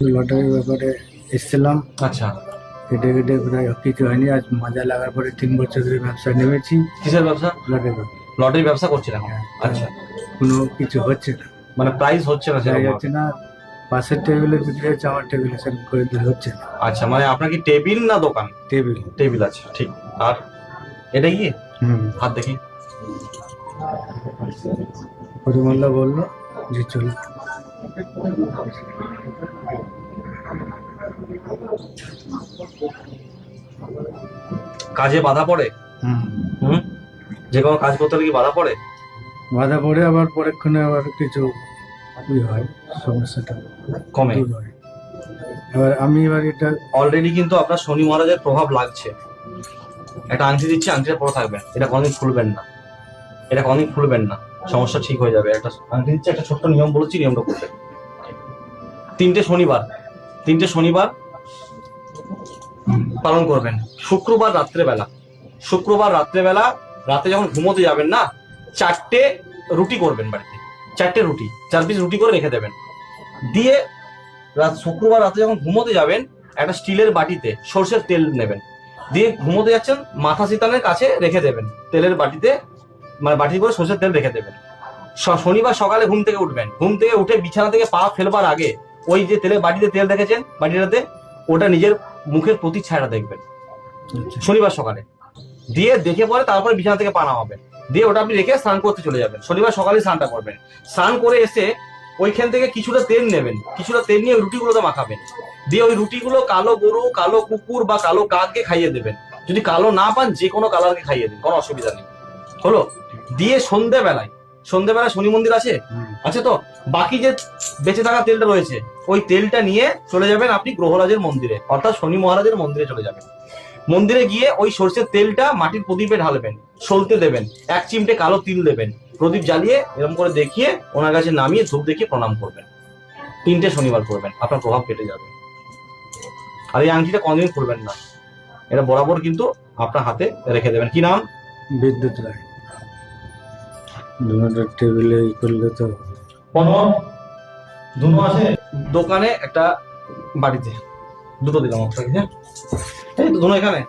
লটারির ব্যাপারে এসেছিলাম, আচ্ছা, কেটে কেটে প্রায় কিছু হয়নি। আজ মাজা লাগার পরে 3 বছর ধরে ব্যবসা নেমেছি। কিসের ব্যবসা? লটারি লটারি ব্যবসা করছিলেন? আচ্ছা, কোনো কিছু হচ্ছে না, মানে প্রাইস হচ্ছে না যাই সেরকম? হচ্ছে না। পাশের টেবিলে বিক্রি হচ্ছে, আমার টেবিলে সেরকম করে দিলে হচ্ছে না। আচ্ছা, মানে আপনার কি টেবিল না দোকান? টেবিল। টেবিল আছে, ঠিক। আর এটা কি হাত দেখি? পরিমল্লা বললো যে চলো। কাজে বাধা পড়ে? হুম, যে কোনো কাজ করতে হলে কি বাধা পড়ে? বাধা পড়ে, আবার পরেক্ষণে আবার কিছু হয়, সমস্যাটা কমে। দূর হয়। এবার এটা অলরেডি কিন্তু আপনার শনি মহারাজের প্রভাব লাগছে। একটা আংটি দিচ্ছি, আংটিটা পরে থাকবেন, এটা কোনোদিন খুলবেন না, এটা কোনোদিন খুলবেন না, সমস্যা ঠিক হয়ে যাবে। একটা আংটি দিচ্ছি, একটা ছোট্ট নিয়ম বলেছি, নিয়মটা করবেন। 3টে শনিবার পালন করবেন। শুক্রবার রাত্রেবেলা রাতে যখন ঘুমোতে যাবেন না, 4টে রুটি করবেন বাড়িতে। 4টে রুটি, 4 পিস রুটি করে রেখে দেবেন। দিয়ে শুক্রবার রাতে যখন ঘুমোতে যাবেন, একটা স্টিলের বাটিতে সর্ষের তেল নেবেন, দিয়ে ঘুমোতে যাচ্ছেন মাথা চিতানের কাছে রেখে দেবেন। তেলের বাটিতে, মানে বাটি করে সর্ষের তেল রেখে দেবেন। শনিবার সকালে ঘুম থেকে উঠবেন, ঘুম থেকে উঠে বিছানা থেকে পা ফেলবার আগে ওই যে তেলের বাটিতে তেল রেখেছেন বাটিটাতে, ওটা নিজের মুখের প্রতিচ্ছায়াটা দেখবেন শনিবার সকালে। দিয়ে দেখে পরে তারপরে বিছানা থেকে পা নামাবেন, দিয়ে ওটা আপনি রেখে স্নান করতে চলে যাবেন। শনিবার সকালে স্নানটা করবেন। স্নান করে এসে ওইখান থেকে কিছুটা তেল নেবেন, কিছুটা তেল নিয়ে রুটিগুলোতে মাখাবেন। দিয়ে ওই রুটিগুলো কালো গরু, কালো কুকুর বা কালো কাককে খাইয়ে দেবেন। যদি কালো না পান, যে কোনো কালারকে খাইয়ে দিন, কোনো অসুবিধা নেই। হলো? দিয়ে সন্ধ্যেবেলায় শনি মন্দির আছে তো, বাকি যে বেঁচে থাকা তেলটা রয়েছে, ওই তেলটা নিয়ে চলে যাবেন আপনি গ্রহরাজের মন্দিরে, অর্থাৎ শনি মহারাজের মন্দিরে চলে যাবেন। মন্দিরে গিয়ে ওই সর্ষের তেলটা মাটির প্রদীপে ঢালবেন, সলতে দেবেন, 1 চিমটে কালো তিল দেবেন, প্রদীপ জ্বালিয়ে এরকম করে দেখিয়ে ওনার কাছে নামিয়ে ধূপ দেখিয়ে প্রণাম করবেন। 3টে শনিবার করবেন, আপনার প্রভাব কেটে যাবে। আর এই আংটিটা কোনদিন খুলবেন না, এটা বরাবর কিন্তু আপনার হাতে রেখে দেবেন। কি নাম? বিদ্যুৎ রায়। টেবিলে করলে তো দুটো আছে দোকানে, একটা বাড়িতে, দুটো দিলাম আপনাকে। হ্যাঁ, এই তো দুটো এখানে।